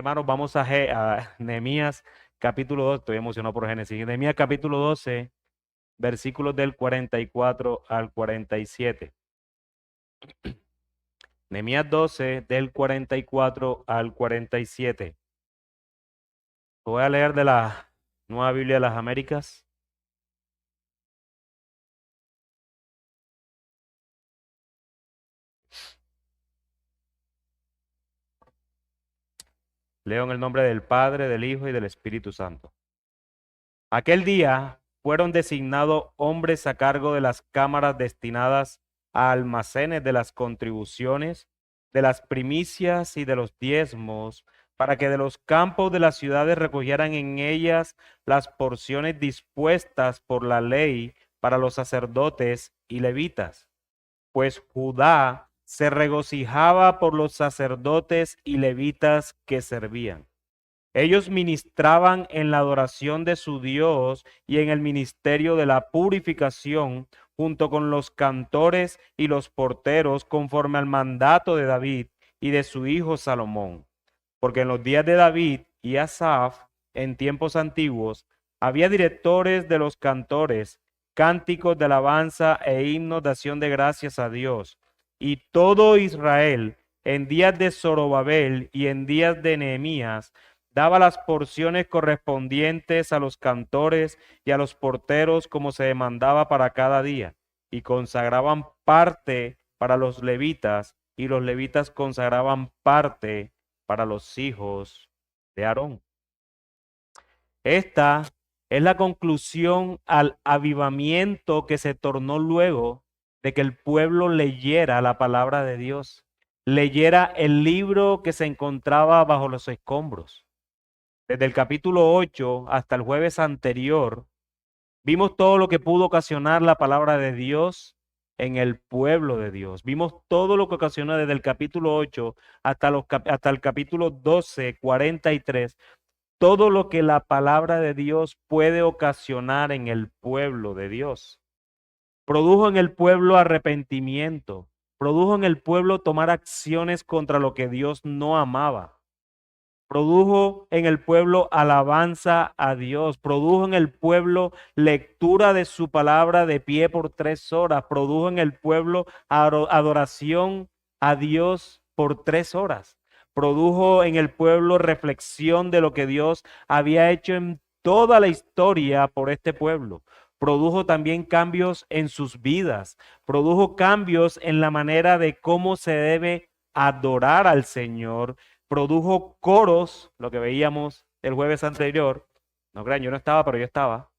hermanos, vamos a Nehemías capítulo 2. Estoy emocionado por Génesis. Nehemías capítulo 12, versículos del 44 al 47. Nehemías 12, del 44 al 47. Voy a leer de la Nueva Biblia de las Américas. Leo en el nombre del Padre, del Hijo y del Espíritu Santo. Aquel día fueron designados hombres a cargo de las cámaras destinadas a almacenes de las contribuciones, de las primicias y de los diezmos, para que de los campos de las ciudades recogieran en ellas las porciones dispuestas por la ley para los sacerdotes y levitas. Pues Judá se regocijaba por los sacerdotes y levitas que servían. Ellos ministraban en la adoración de su Dios y en el ministerio de la purificación, junto con los cantores y los porteros, conforme al mandato de David y de su hijo Salomón. Porque en los días de David y Asaf, en tiempos antiguos, había directores de los cantores, cánticos de alabanza e himnos de acción de gracias a Dios. Y todo Israel, en días de Zorobabel y en días de Nehemías, daba las porciones correspondientes a los cantores y a los porteros como se demandaba para cada día, y consagraban parte para los levitas, y los levitas consagraban parte para los hijos de Aarón. Esta es la conclusión al avivamiento que se tornó luego de que el pueblo leyera la palabra de Dios, leyera el libro que se encontraba bajo los escombros. Desde el capítulo 8 hasta el jueves anterior, vimos todo lo que pudo ocasionar la palabra de Dios en el pueblo de Dios. Vimos todo lo que ocasionó desde el capítulo 8 hasta el capítulo 12, 43, todo lo que la palabra de Dios puede ocasionar en el pueblo de Dios. Produjo en el pueblo arrepentimiento, produjo en el pueblo tomar acciones contra lo que Dios no amaba. Produjo en el pueblo alabanza a Dios, produjo en el pueblo lectura de su palabra de pie por 3 horas, produjo en el pueblo adoración a Dios por 3 horas, produjo en el pueblo reflexión de lo que Dios había hecho en toda la historia por este pueblo. Produjo también cambios en sus vidas, produjo cambios en la manera de cómo se debe adorar al Señor. Produjo coros, lo que veíamos el jueves anterior. No crean, yo no estaba, pero yo estaba.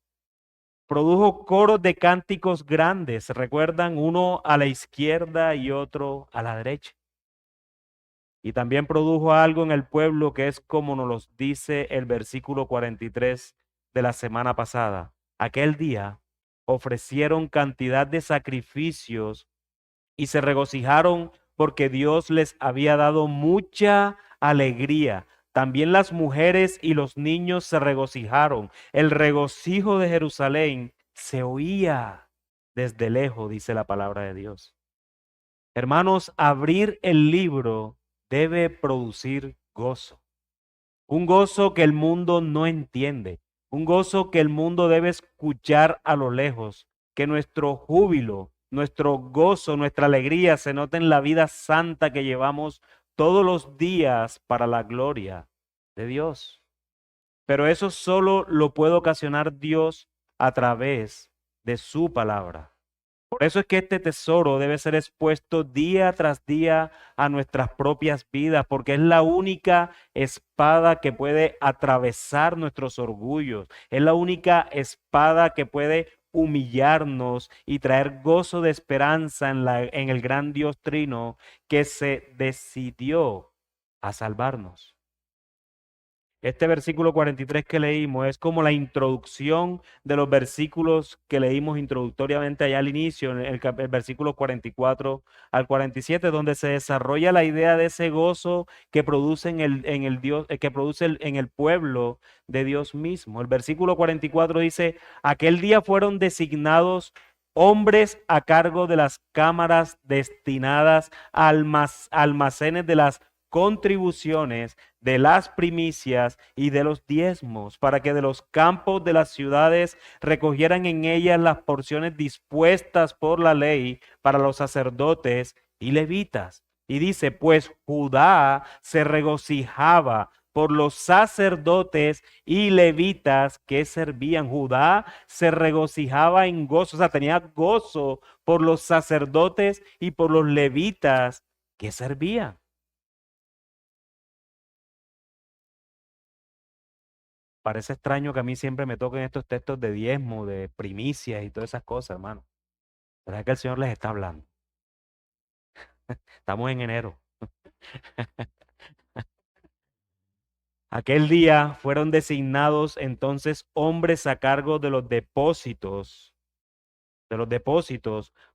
Produjo coros de cánticos grandes, recuerdan, uno a la izquierda y otro a la derecha. Y también produjo algo en el pueblo que es como nos lo dice el versículo 43 de la semana pasada. Aquel día ofrecieron cantidad de sacrificios y se regocijaron porque Dios les había dado mucha alegría. También las mujeres y los niños se regocijaron. El regocijo de Jerusalén se oía desde lejos, dice la palabra de Dios. Hermanos, abrir el libro debe producir gozo. Un gozo que el mundo no entiende. Un gozo que el mundo debe escuchar a lo lejos. Que nuestro júbilo, nuestro gozo, nuestra alegría se note en la vida santa que llevamos todos los días para la gloria de Dios. Pero eso solo lo puede ocasionar Dios a través de su palabra. Por eso es que este tesoro debe ser expuesto día tras día a nuestras propias vidas, porque es la única espada que puede atravesar nuestros orgullos, es la única espada que puede humillarnos y traer gozo de esperanza en el gran Dios Trino que se decidió a salvarnos. Este versículo 43 que leímos es como la introducción de los versículos que leímos introductoriamente allá al inicio, en el versículo 44 al 47, donde se desarrolla la idea de ese gozo que produce en el Dios, que produce en el pueblo de Dios mismo. El versículo 44 dice: aquel día fueron designados hombres a cargo de las cámaras destinadas a almacenes de las contribuciones, de las primicias y de los diezmos, para que de los campos de las ciudades recogieran en ellas las porciones dispuestas por la ley para los sacerdotes y levitas. Y dice, pues Judá se regocijaba por los sacerdotes y levitas que servían. Judá se regocijaba en gozo, o sea, tenía gozo por los sacerdotes y por los levitas que servían. Parece extraño que a mí siempre me toquen estos textos de diezmo, de primicias y todas esas cosas, hermano. Pero es que el Señor les está hablando. Estamos en enero. Aquel día fueron designados entonces hombres a cargo de los depósitos,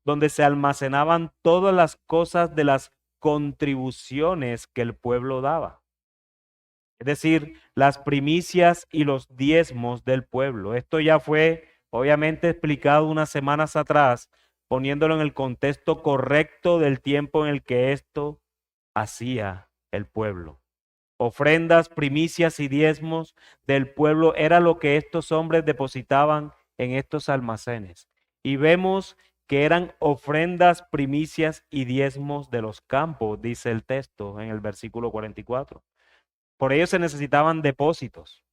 donde se almacenaban todas las cosas de las contribuciones que el pueblo daba. Es decir, las primicias y los diezmos del pueblo. Esto ya fue obviamente explicado unas semanas atrás, poniéndolo en el contexto correcto del tiempo en el que esto hacía el pueblo. Ofrendas, primicias y diezmos del pueblo era lo que estos hombres depositaban en estos almacenes. Y vemos que eran ofrendas, primicias y diezmos de los campos, dice el texto en el versículo 44. Por ello se necesitaban depósitos.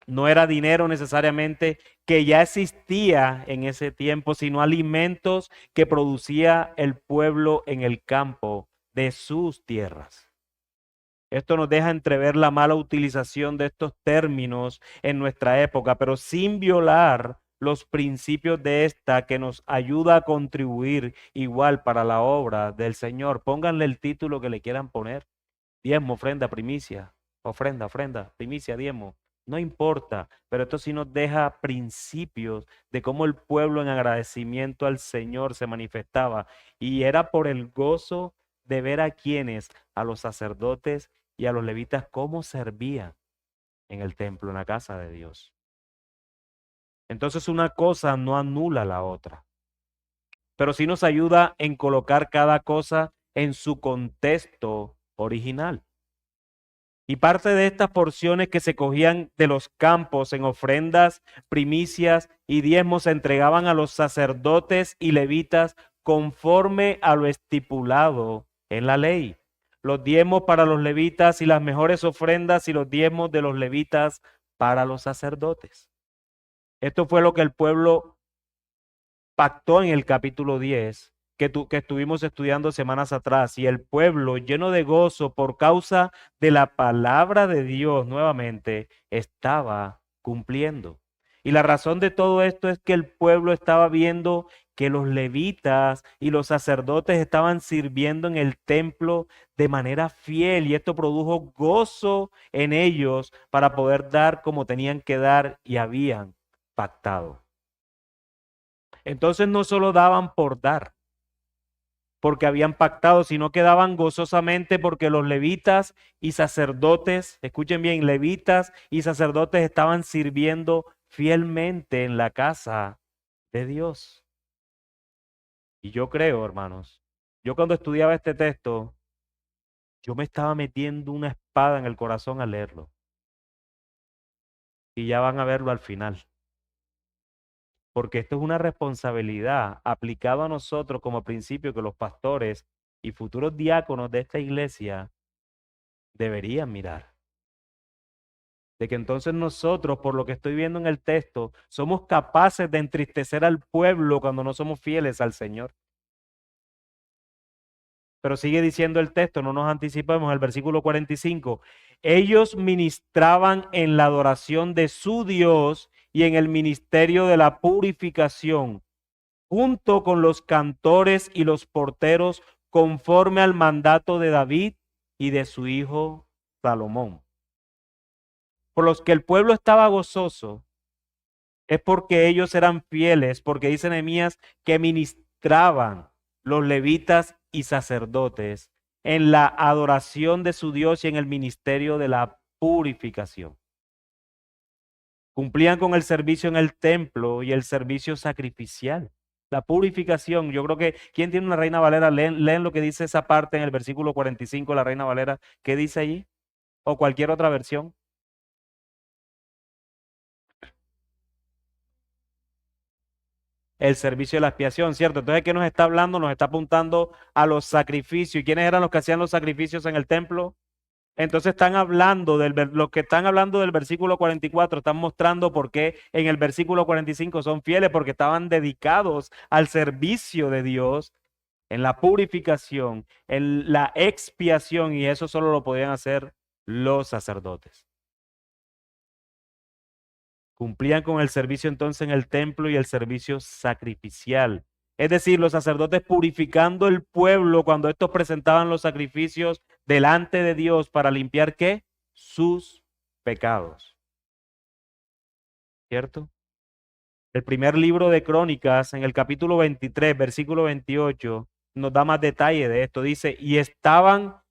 No era dinero necesariamente que ya existía en ese tiempo, sino alimentos que producía el pueblo en el campo de sus tierras. Esto nos deja entrever la mala utilización de estos términos en nuestra época, pero sin violar los principios de esta que nos ayuda a contribuir igual para la obra del Señor. Pónganle el título que le quieran poner. Diezmo, ofrenda, primicia. Ofrenda, primicia, diezmo. No importa, pero esto sí nos deja principios de cómo el pueblo en agradecimiento al Señor se manifestaba. Y era por el gozo de ver a quienes, a los sacerdotes y a los levitas, cómo servían en el templo, en la casa de Dios. Entonces una cosa no anula la otra, pero sí nos ayuda en colocar cada cosa en su contexto original. Y parte de estas porciones que se cogían de los campos en ofrendas, primicias y diezmos se entregaban a los sacerdotes y levitas conforme a lo estipulado en la ley. Los diezmos para los levitas y las mejores ofrendas y los diezmos de los levitas para los sacerdotes. Esto fue lo que el pueblo pactó en el capítulo 10 que estuvimos estudiando semanas atrás, y el pueblo lleno de gozo por causa de la palabra de Dios nuevamente estaba cumpliendo. Y la razón de todo esto es que el pueblo estaba viendo que los levitas y los sacerdotes estaban sirviendo en el templo de manera fiel, y esto produjo gozo en ellos para poder dar como tenían que dar y habían pactado. Entonces no solo daban por dar, porque habían pactado, sino que daban gozosamente porque los levitas y sacerdotes, escuchen bien, levitas y sacerdotes estaban sirviendo fielmente en la casa de Dios. Y yo creo, hermanos, yo cuando estudiaba este texto, yo me estaba metiendo una espada en el corazón al leerlo. Y ya van a verlo al final. Porque esto es una responsabilidad aplicada a nosotros como principio que los pastores y futuros diáconos de esta iglesia deberían mirar. De que entonces nosotros, por lo que estoy viendo en el texto, somos capaces de entristecer al pueblo cuando no somos fieles al Señor. Pero sigue diciendo el texto, no nos anticipemos, el versículo 45. Ellos ministraban en la adoración de su Dios y en el ministerio de la purificación, junto con los cantores y los porteros, conforme al mandato de David y de su hijo Salomón. Por los que el pueblo estaba gozoso, es porque ellos eran fieles, porque dice Nehemías que ministraban los levitas y sacerdotes en la adoración de su Dios y en el ministerio de la purificación. Cumplían con el servicio en el templo y el servicio sacrificial. La purificación, yo creo que, ¿quién tiene una Reina Valera? Leen lo que dice esa parte en el versículo 45 de la Reina Valera. ¿Qué dice allí? O cualquier otra versión. El servicio de la expiación, ¿cierto? Entonces, ¿qué nos está hablando? Nos está apuntando a los sacrificios. ¿Y quiénes eran los que hacían los sacrificios en el templo? Entonces están hablando lo que están hablando del versículo 44, están mostrando por qué en el versículo 45 son fieles, porque estaban dedicados al servicio de Dios, en la purificación, en la expiación, y eso solo lo podían hacer los sacerdotes. Cumplían con el servicio entonces en el templo y el servicio sacrificial. Es decir, los sacerdotes purificando el pueblo cuando estos presentaban los sacrificios delante de Dios para limpiar ¿qué? Sus pecados. ¿Cierto? El primer libro de Crónicas, en el capítulo 23, versículo 28, nos da más detalle de esto. Dice, y estaban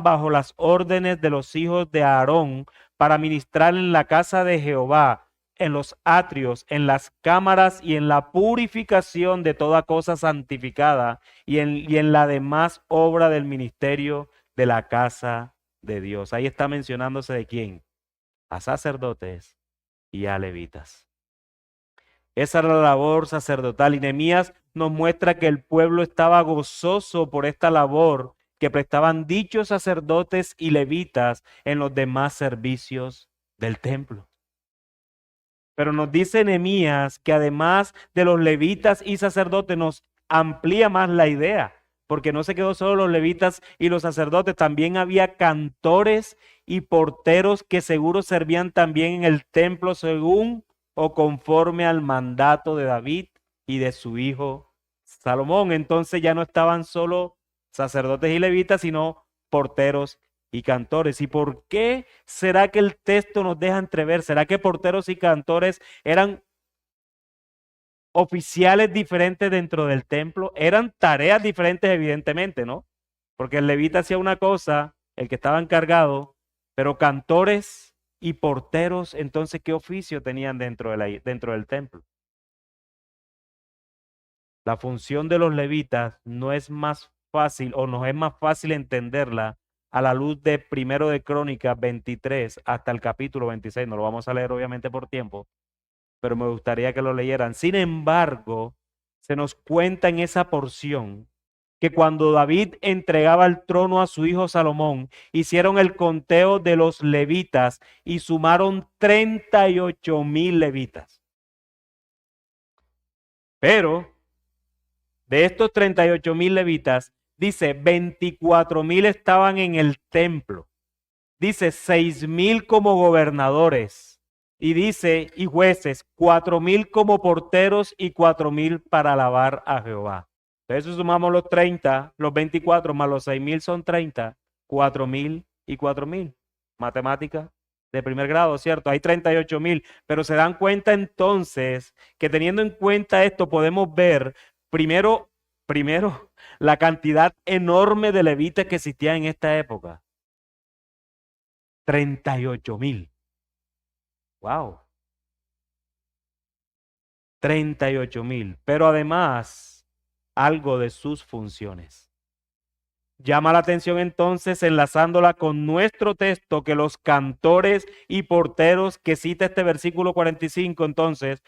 bajo las órdenes de los hijos de Aarón para ministrar en la casa de Jehová, en los atrios, en las cámaras y en la purificación de toda cosa santificada y en la demás obra del ministerio de la casa de Dios. Ahí está mencionándose de quién, a sacerdotes y a levitas. Esa era la labor sacerdotal y Nehemías nos muestra que el pueblo estaba gozoso por esta labor que prestaban dichos sacerdotes y levitas en los demás servicios del templo. Pero nos dice Nehemías que además de los levitas y sacerdotes nos amplía más la idea, porque no se quedó solo los levitas y los sacerdotes, también había cantores y porteros que seguro servían también en el templo según o conforme al mandato de David y de su hijo Salomón. Entonces ya no estaban solo sacerdotes y levitas, sino porteros y cantores. ¿Y por qué será que el texto nos deja entrever? ¿Será que porteros y cantores eran oficiales diferentes dentro del templo? Eran tareas diferentes, evidentemente, ¿no? Porque el levita hacía una cosa, el que estaba encargado, pero cantores y porteros, entonces, ¿qué oficio tenían dentro del templo? La función de los levitas no es más fácil o no es más fácil entenderla a la luz de Primero de Crónicas 23 hasta el capítulo 26. No lo vamos a leer obviamente por tiempo, pero me gustaría que lo leyeran. Sin embargo, se nos cuenta en esa porción que cuando David entregaba el trono a su hijo Salomón, hicieron el conteo de los levitas y sumaron 38,000 levitas. Pero de estos 38,000 levitas, dice 24,000 estaban en el templo. Dice 6,000 como gobernadores. Y dice, y jueces, 4,000 como porteros y 4,000 para alabar a Jehová. Entonces sumamos los 30, los 24 más los 6,000 son 30, 4,000 y 4,000. Matemática de primer grado, ¿cierto? Hay 38,000, pero se dan cuenta entonces que teniendo en cuenta esto podemos ver primero la cantidad enorme de levitas que existía en esta época. 38,000. Wow. 38,000. Pero además, algo de sus funciones. Llama la atención entonces, enlazándola con nuestro texto, que los cantores y porteros que cita este versículo 45, entonces,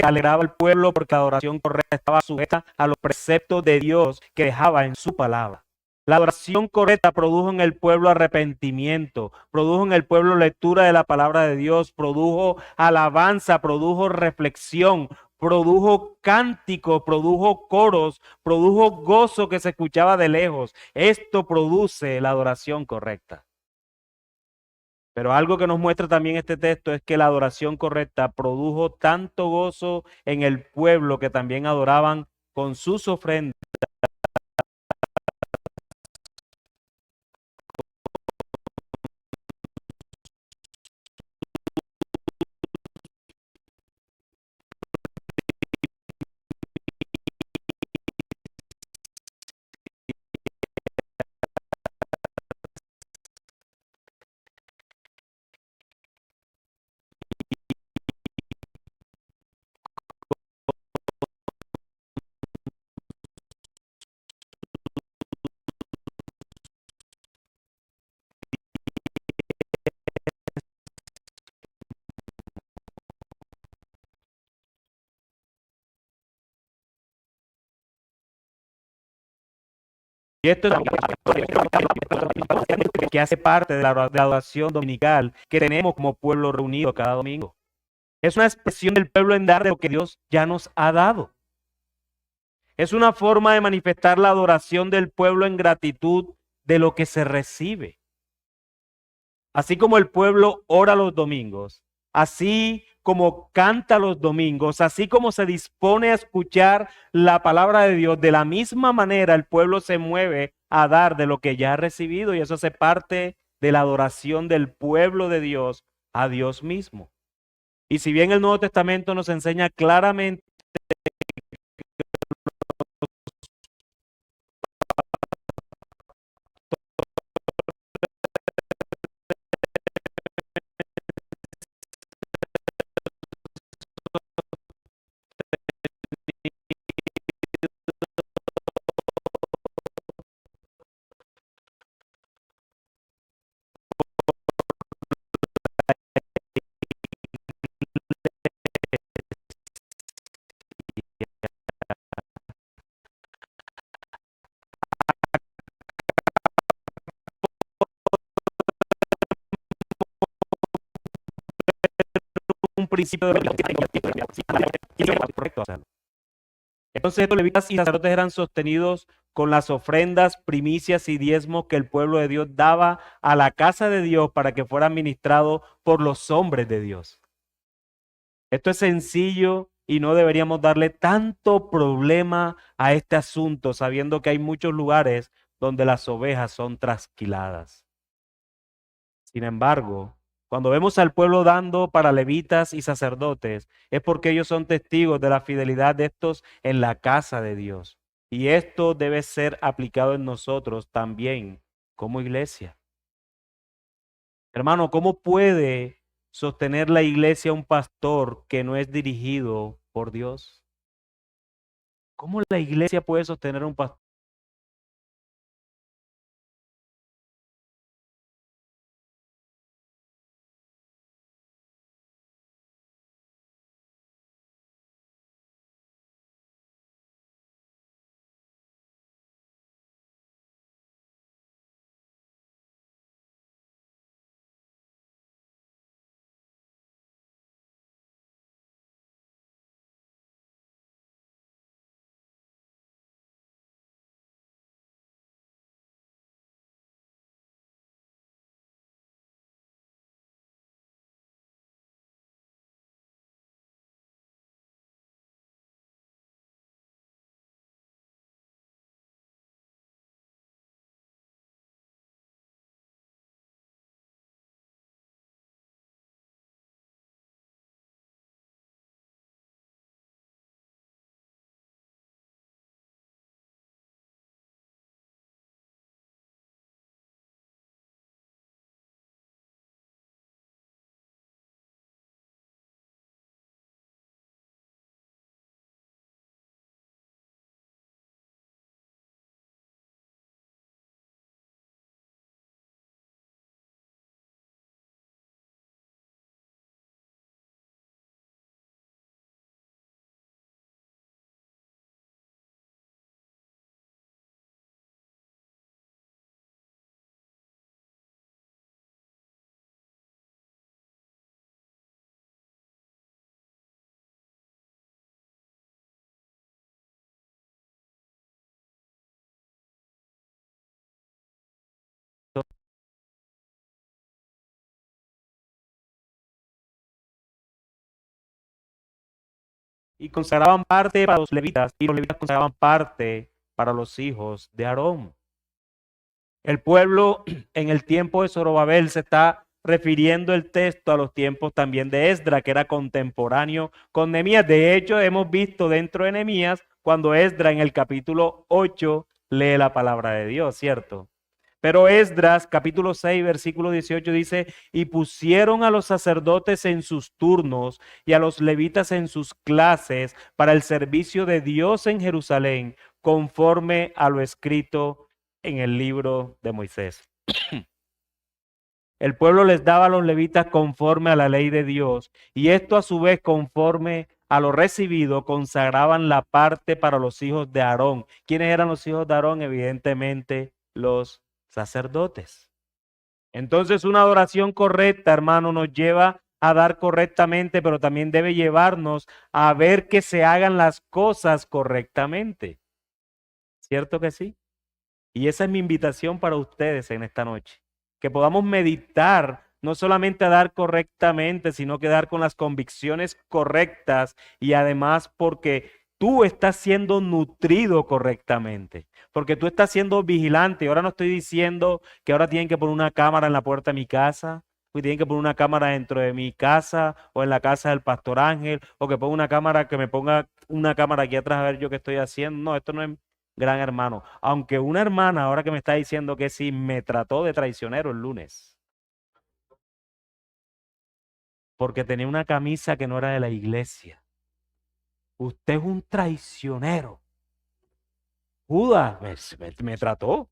alegraba al pueblo porque la adoración correcta estaba sujeta a los preceptos de Dios que dejaba en su palabra. La adoración correcta produjo en el pueblo arrepentimiento, produjo en el pueblo lectura de la palabra de Dios, produjo alabanza, produjo reflexión, produjo cánticos, produjo coros, produjo gozo que se escuchaba de lejos. Esto produce la adoración correcta. Pero algo que nos muestra también este texto es que la adoración correcta produjo tanto gozo en el pueblo que también adoraban con sus ofrendas. Y esto es que hace parte de la adoración dominical que tenemos como pueblo reunido cada domingo. Es una expresión del pueblo en dar de lo que Dios ya nos ha dado. Es una forma de manifestar la adoración del pueblo en gratitud de lo que se recibe. Así como el pueblo ora los domingos, así como canta los domingos, así como se dispone a escuchar la palabra de Dios, de la misma manera el pueblo se mueve a dar de lo que ya ha recibido y eso hace parte de la adoración del pueblo de Dios a Dios mismo. Y si bien el Nuevo Testamento nos enseña claramente un principio de correcto hacerlo. Entonces estos levitas y sacerdotes eran sostenidos con las ofrendas, primicias y diezmos que el pueblo de Dios daba a la casa de Dios para que fuera administrado por los hombres de Dios. Esto es sencillo y no deberíamos darle tanto problema a este asunto, sabiendo que hay muchos lugares donde las ovejas son trasquiladas. Sin embargo, cuando vemos al pueblo dando para levitas y sacerdotes, es porque ellos son testigos de la fidelidad de estos en la casa de Dios. Y esto debe ser aplicado en nosotros también como iglesia. Hermano, ¿cómo puede sostener la iglesia un pastor que no es dirigido por Dios? ¿Cómo la iglesia puede sostener un pastor? y consagraban parte para los levitas, y los levitas consagraban parte para los hijos de Aarón. El pueblo en el tiempo de Zorobabel se está refiriendo el texto a los tiempos también de Esdra, que era contemporáneo con Nehemías. De hecho, hemos visto dentro de Nehemías cuando Esdra en el capítulo 8 lee la palabra de Dios, ¿cierto? Pero Esdras, capítulo 6, versículo 18 dice, y pusieron a los sacerdotes en sus turnos y a los levitas en sus clases para el servicio de Dios en Jerusalén, conforme a lo escrito en el libro de Moisés. El pueblo les daba a los levitas conforme a la ley de Dios, y esto a su vez conforme a lo recibido consagraban la parte para los hijos de Aarón. ¿Quiénes eran los hijos de Aarón? Evidentemente los sacerdotes. Entonces una adoración correcta, hermano, nos lleva a dar correctamente, pero también debe llevarnos a ver que se hagan las cosas correctamente. ¿Cierto que sí? Y esa es mi invitación para ustedes en esta noche. Que podamos meditar, no solamente a dar correctamente, sino que dar con las convicciones correctas y además porque tú estás siendo nutrido correctamente, porque tú estás siendo vigilante. Ahora no estoy diciendo que ahora tienen que poner una cámara en la puerta de mi casa, que tienen que poner una cámara dentro de mi casa o en la casa del pastor Ángel, o que ponga una cámara, que me ponga una cámara aquí atrás a ver yo qué estoy haciendo. No, esto no es gran hermano. Aunque una hermana, ahora que me está diciendo que sí, me trató de traicionero el lunes, porque tenía una camisa que no era de la iglesia. Usted es un traicionero. Judas me trató.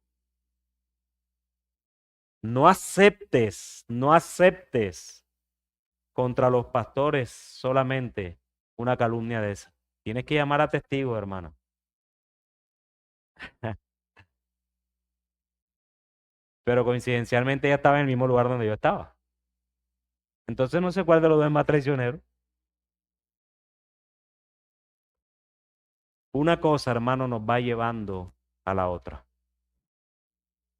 No aceptes, no aceptes contra los pastores solamente una calumnia de esa. Tienes que llamar a testigos, hermano. Pero coincidencialmente ella estaba en el mismo lugar donde yo estaba. Entonces no sé cuál de los dos es más traicionero. Una cosa, hermano, nos va llevando a la otra.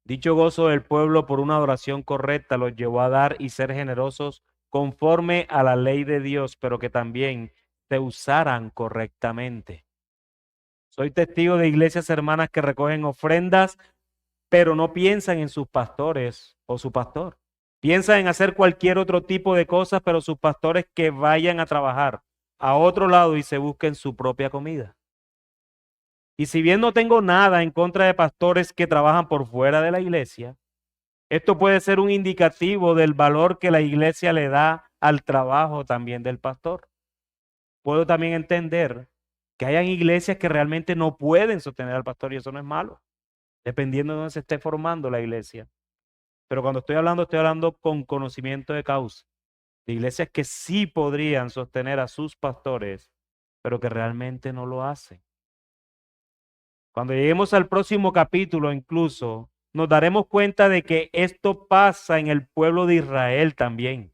Dicho gozo del pueblo por una adoración correcta los llevó a dar y ser generosos conforme a la ley de Dios, pero que también se usaran correctamente. Soy testigo de iglesias hermanas que recogen ofrendas, pero no piensan en sus pastores o su pastor. Piensan en hacer cualquier otro tipo de cosas, pero sus pastores que vayan a trabajar a otro lado y se busquen su propia comida. Y si bien no tengo nada en contra de pastores que trabajan por fuera de la iglesia, esto puede ser un indicativo del valor que la iglesia le da al trabajo también del pastor. Puedo también entender que hayan iglesias que realmente no pueden sostener al pastor y eso no es malo, dependiendo de dónde se esté formando la iglesia. Pero cuando estoy hablando con conocimiento de causa, de iglesias que sí podrían sostener a sus pastores, pero que realmente no lo hacen. Cuando lleguemos al próximo capítulo, incluso, nos daremos cuenta de que esto pasa en el pueblo de Israel también.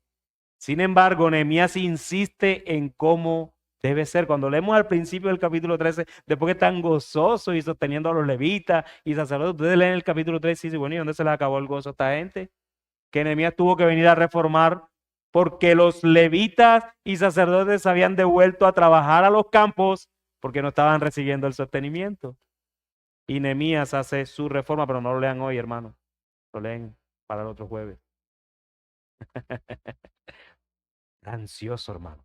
Sin embargo, Nehemías insiste en cómo debe ser. Cuando leemos al principio del capítulo 13, después que están gozosos y sosteniendo a los levitas y sacerdotes, ustedes leen el capítulo 13 y dicen, bueno, ¿y dónde se les acabó el gozo a esta gente? Que Nehemías tuvo que venir a reformar porque los levitas y sacerdotes habían devuelto a trabajar a los campos porque no estaban recibiendo el sostenimiento. Y Nehemías hace su reforma, pero no lo lean hoy, hermano. Lo leen para el otro jueves. Ansioso, hermano.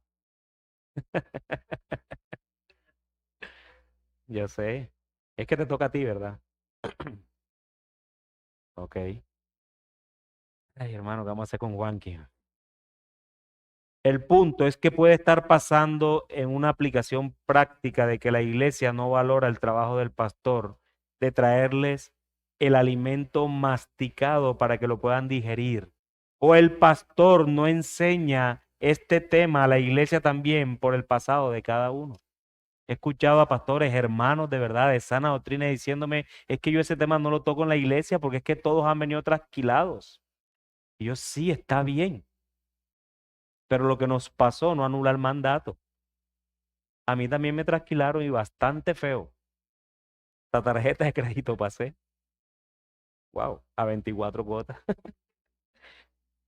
Yo sé. Es que te toca a ti, ¿verdad? Ok. Ay, hermano, ¿qué vamos a hacer con Juanqui? El punto es que puede estar pasando en una aplicación práctica de que la iglesia no valora el trabajo del pastor, de traerles el alimento masticado para que lo puedan digerir. O el pastor no enseña este tema a la iglesia también por el pasado de cada uno. He escuchado a pastores, hermanos de verdad, de sana doctrina, diciéndome, es que yo ese tema no lo toco en la iglesia porque es que todos han venido trasquilados. Y yo sí, está bien, pero lo que nos pasó no anula el mandato. A mí también me trasquilaron y bastante feo. La tarjeta de crédito pasé, wow, a 24 cuotas.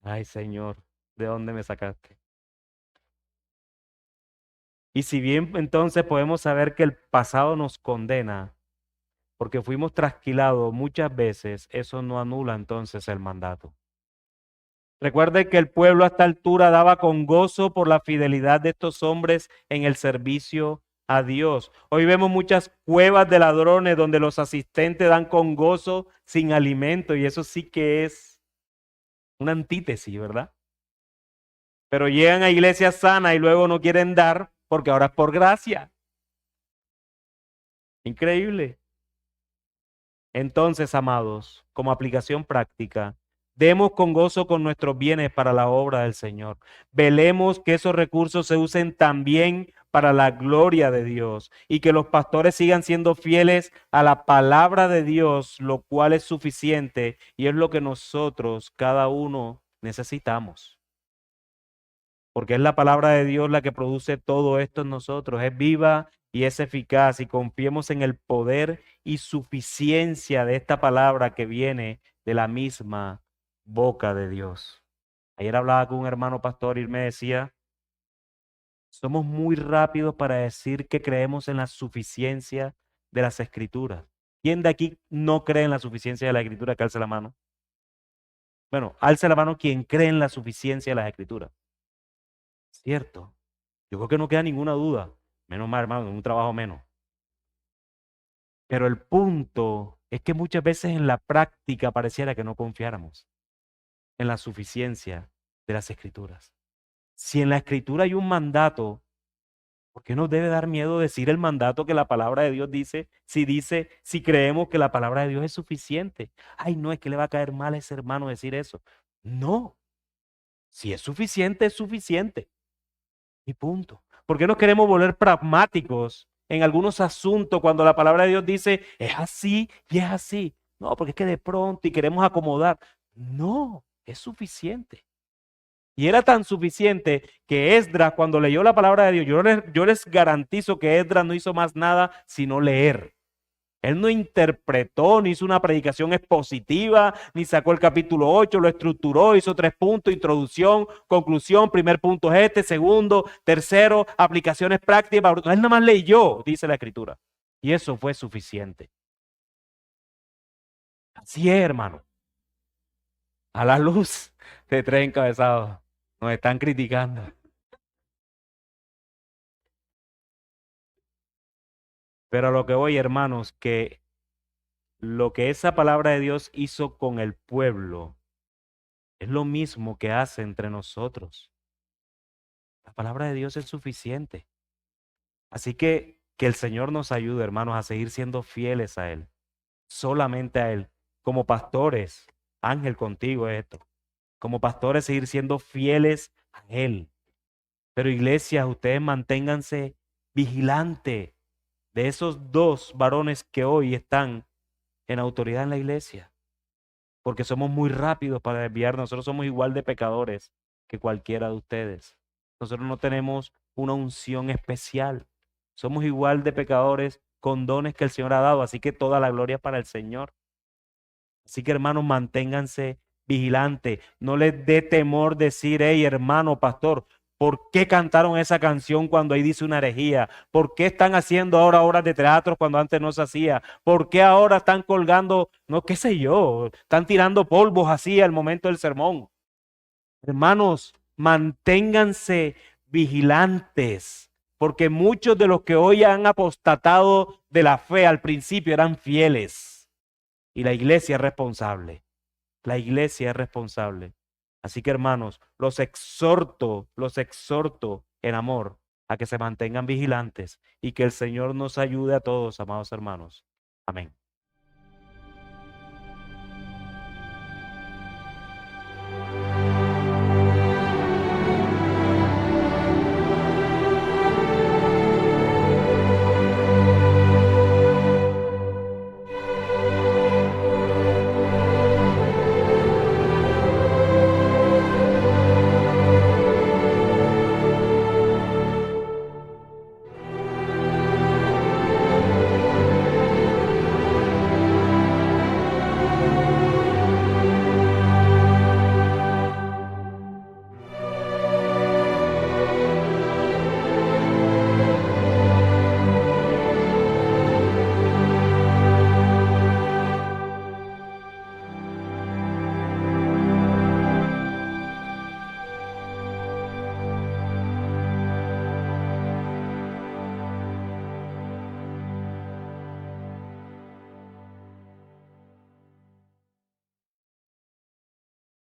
Ay, Señor, ¿de dónde me sacaste? Y si bien entonces podemos saber que el pasado nos condena, porque fuimos trasquilados muchas veces, eso no anula entonces el mandato. Recuerde que el pueblo a esta altura daba con gozo por la fidelidad de estos hombres en el servicio a Dios. Hoy vemos muchas cuevas de ladrones donde los asistentes dan con gozo sin alimento, y eso sí que es una antítesis, ¿verdad? Pero llegan a iglesias sanas y luego no quieren dar porque ahora es por gracia. Increíble. Entonces, amados, como aplicación práctica, demos con gozo con nuestros bienes para la obra del Señor. Velemos que esos recursos se usen también para la gloria de Dios y que los pastores sigan siendo fieles a la palabra de Dios, lo cual es suficiente y es lo que nosotros, cada uno, necesitamos. Porque es la palabra de Dios la que produce todo esto en nosotros. Es viva y es eficaz, y confiemos en el poder y suficiencia de esta palabra que viene de la misma boca de Dios. Ayer hablaba con un hermano pastor y él me decía, somos muy rápidos para decir que creemos en la suficiencia de las escrituras. ¿Quién de aquí no cree en la suficiencia de la escritura? Que alce la mano. Bueno, alce la mano quien cree en la suficiencia de las escrituras. Cierto. Yo creo que no queda ninguna duda. Menos mal, hermano, un trabajo menos. Pero el punto es que muchas veces en la práctica pareciera que no confiáramos en la suficiencia de las escrituras. Si en la escritura hay un mandato, ¿por qué nos debe dar miedo decir el mandato que la palabra de Dios dice? Si creemos que la palabra de Dios es suficiente. Ay, no, es que le va a caer mal a ese hermano decir eso. No, si es suficiente, es suficiente. Y punto. ¿Por qué nos queremos volver pragmáticos en algunos asuntos cuando la palabra de Dios dice es así y es así? No, porque es que de pronto y queremos acomodar. No, es suficiente. Y era tan suficiente que Esdras, cuando leyó la palabra de Dios, yo les garantizo que Esdras no hizo más nada sino leer. Él no interpretó, ni hizo una predicación expositiva, ni sacó el capítulo 8, lo estructuró, hizo 3 puntos, introducción, conclusión, primer punto es este, segundo, tercero, aplicaciones prácticas. Él nada más leyó, dice la escritura. Y eso fue suficiente. Así es, hermano. A la luz de 3 encabezados. Nos están criticando. Pero a lo que voy, hermanos, que lo que esa palabra de Dios hizo con el pueblo es lo mismo que hace entre nosotros. La palabra de Dios es suficiente. Así que el Señor nos ayude, hermanos, a seguir siendo fieles a Él, solamente a Él. Como pastores, Ángel, contigo esto. Como pastores, seguir siendo fieles a Él. Pero iglesias, ustedes manténganse vigilantes de esos 2 varones que hoy están en autoridad en la iglesia. Porque somos muy rápidos para desviar. Nosotros somos igual de pecadores que cualquiera de ustedes. Nosotros no tenemos una unción especial. Somos igual de pecadores con dones que el Señor ha dado. Así que toda la gloria es para el Señor. Así que, hermanos, manténganse vigilantes. No les dé temor decir, hey, hermano, pastor, ¿por qué cantaron esa canción cuando ahí dice una herejía? ¿Por qué están haciendo ahora obras de teatro cuando antes no se hacía? ¿Por qué ahora están colgando, no, qué sé yo, están tirando polvos así al momento del sermón? Hermanos, manténganse vigilantes, porque muchos de los que hoy han apostatado de la fe al principio eran fieles. Y la iglesia es responsable. La iglesia es responsable. Así que, hermanos, los exhorto en amor a que se mantengan vigilantes y que el Señor nos ayude a todos, amados hermanos. Amén.